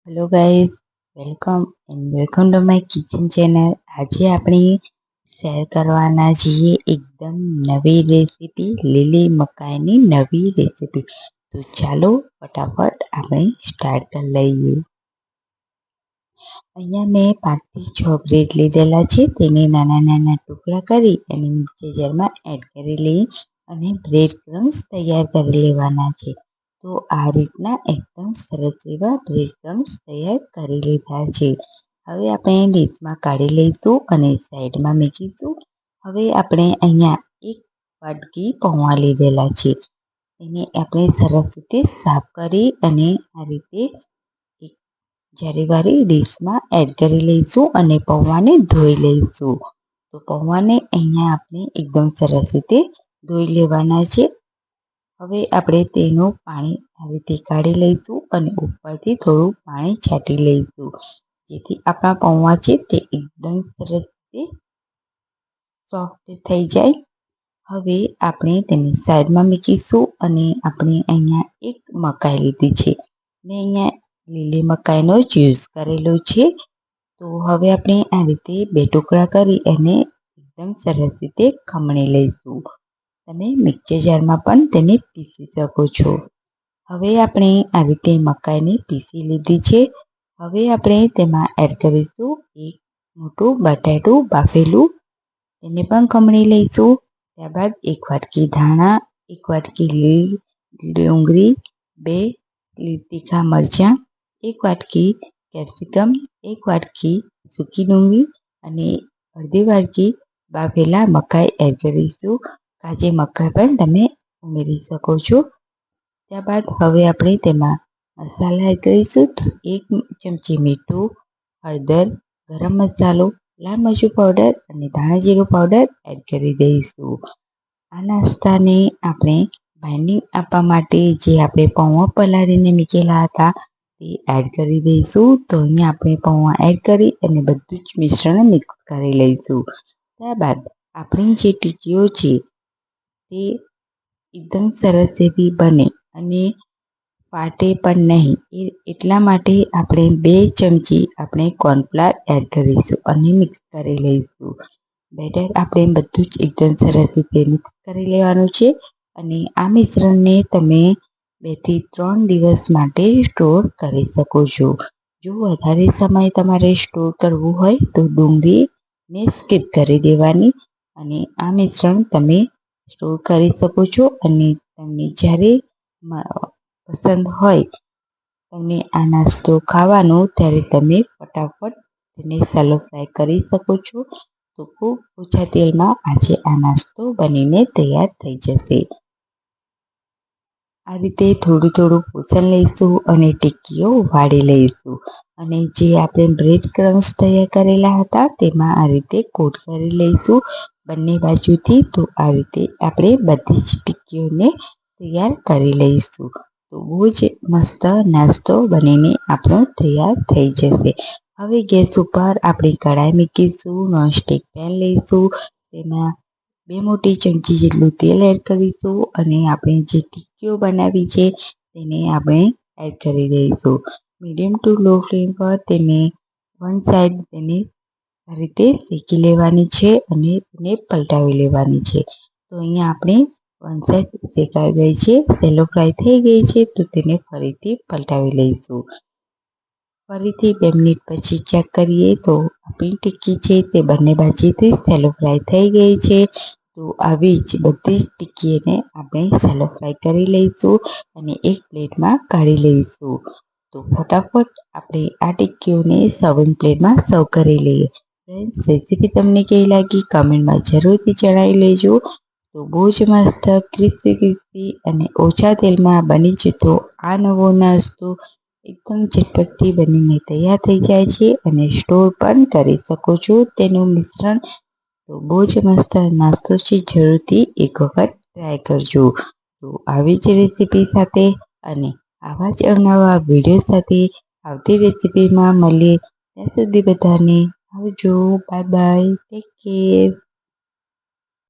Hello guys, welcome to my kitchen channel. આજે આપણે share કરવાના છીએ એકદમ નવી રેસીપી, લીલી મકાઈની નવી રેસીપી। તો ચાલો ફટાફટ આપણે સ્ટાર્ટ કરી લઈએ। અહીંયા મેં 5 થી 6 બ્રેડ લીધેલા છે, તેને નાના નાના ટુકડા કરી અને મિક્સર જારમાં એડ કરી લઈ અને બ્રેડ ક્રમ્સ તૈયાર કરી લેવાના છે। તો આ રીતના એકદમ સરસ એવા બ્રેડ ક્રમ્સ તૈયાર કરી લીધા છે। હવે આપણે ડીશમાં કાઢી લઈશું અને સાઈડમાં મૂકીશું। હવે આપણે અહીંયા એક વાટકી પૌવા લીધેલા છે, એને આપણે સરસ રીતે સાફ કરી અને આ રીતે એક જારીવાળી ડીશમાં એડ કરી લઈશું અને પૌવાને ધોઈ લઈશું। તો પૌવાને અહીંયા આપણે એકદમ સરસ રીતે ધોઈ લેવાના છે। હવે આપણે તેનું પાણી આ રીતે કાઢી લઈશું અને ઉપરથી થોડું પાણી છાંટી લઈશું, જેથી આપણા પૌવા છે તે એકદમ સરસ રીતે સોફ્ટ થઈ જાય। હવે આપણે તેને સાઈડમાં મૂકીશું અને આપણે અહીંયા એક મકાઈ લીધી છે, મેં અહીંયા લીલી મકાઈનો જ યુઝ કરેલો છે। તો હવે આપણે આ રીતે 2 ટુકડા કરી અને એકદમ સરસ રીતે ખમણી લઈશું। તમે મિક્સર જારમાં પણ તેને પીસી શકો છો। હવે આપણે આ રીતે મકાઈને પીસી લીધી છે। હવે આપણે તેમાં એડ કરીશું એક મોટું બટાટું બાફેલું, તેને પણ ખમણી લઈશું। ત્યારબાદ 1 વાટકી ધાણા, 1 વાટકી લીલી ડુંગળી, 2 તીખા મરચાં, 1 વાટકી કેપ્સિકમ, 1 વાટકી સૂકી ડુંગળી અને અડધી વાટકી બાફેલા મકાઈ એડ કરીશું। કાચી મકાઈ પણ તમે ઉમેરી શકો છો। ત્યારબાદ હવે આપણે તેમાં મસાલા એડ કરીશું। 1 ચમચી મીઠું, હળદર, ગરમ મસાલો, લાલ મરચું પાવડર અને ધાણા જીરું પાવડર એડ કરી દઈશું। આ નાસ્તાને આપણે બાઇન્ડિંગ આપવા માટે જે આપણે પૌવા પલાળીને મૂકેલા હતા તે એડ કરી દઈશું। તો અહીંયા આપણે પૌવા એડ કરી અને બધું જ મિશ્રણ મિક્સ કરી લઈશું। ત્યારબાદ આપણી જે ટિક્કીઓ છે તે એકદમ સરસ એવી બને અને ફાટે પણ નહીં, એટલા માટે આપણે 2 ચમચી આપણે કોર્નફ્લાવર એડ કરીશું અને મિક્સ કરી લઈશું। બેટર આપણે બધું જ એકદમ સરસ રીતે મિક્સ કરી લેવાનું છે અને આ મિશ્રણને તમે 2 થી 3 દિવસ માટે સ્ટોર કરી શકો છો। જો વધારે સમય તમારે સ્ટોર કરવું હોય તો ડુંગળીને સ્કીપ કરી દેવાની અને આ મિશ્રણ તમે સ્ટોર કરી શકો છો અને તમને જ્યારે પસંદ હોય તમને આ નાસ્તો ખાવાનો, ત્યારે તમે ફટાફટ તેને સેલો ફ્રાય કરી શકો છો। તો ખૂબ ઓછા તેલમાં આજે આ નાસ્તો બનીને તૈયાર થઈ જશે। આ રીતે થોડું થોડું પોષણ લઈશું અને ટિક્કીઓ વાળી લઈશું અને જે આપણે બ્રેડ ક્રમ્સ તૈયાર કરેલા હતા તેમાં આ રીતે કોટ કરી લઈશું બંને બાજુથી। તો આ રીતે આપણે બધી જ ટિક્કીઓને તૈયાર કરી લઈશું। તો બહુ જ મસ્ત નાસ્તો બનીને આપણો તૈયાર થઈ જશે। હવે ગેસ ઉપર આપણે કઢાઈ મૂકીશું, નોનસ્ટિક પેન લઈશું, તેમાં 2 મોટી ચમચી જેટલું તેલ એડ કરીશું અને આપણે જે ટિક્કીઓ બનાવી છે તેને આપણે એડ કરી દઈશું। મીડિયમ ટુ લો ફ્લેમ પર તેને વન સાઈડ તેને આ રીતે શેકી લેવાની છે અને તેને પલટાવી લેવાની છે। તો અહીંયા આપણે વન સાઈડ શેકાઈ ગઈ છે, સેલો ફ્રાય થઈ ગઈ છે, તો તેને ફરીથી પલટાવી લઈશું। ફરીથી 2 મિનિટ પછી ચેક કરીએ તો આપણી ટિક્કી છે તે બંને બાજુથી સેલો ફ્રાય થઈ ગઈ છે। તો આવી જ બધી જ ટિક્કીને આપણે સેલો ફ્રાય કરી લઈશું અને એક પ્લેટમાં કાઢી લઈશું। તો ફટાફટ આપણે આ ટિક્કીઓને સર્વિંગ પ્લેટમાં સર્વ કરી લઈએ। ફ્રેન્ડ્સ, રેસીપી તમને કેવી લાગી કમેન્ટમાં જરૂરથી જણાવી લેજો। તો બહુ જ મસ્ત ક્રિસ્પી અને ઓછા તેલમાં બની જતો આ નવો નાસ્તો એકદમ ઝટપટથી બનીને તૈયાર થઈ જાય છે અને સ્ટોર પણ કરી શકો છો તેનું મિશ્રણ। તો બહુ જ મસ્ત નાસ્તો છે, જરૂરથી એક વખત ટ્રાય કરજો। તો આવી જ રેસીપી સાથે અને આવા જ અવનવા વિડીયો સાથે આવતી રેસીપીમાં મળીએ। ત્યાં સુધી બધાને આવજો, બાય બાય, ટેક કેર।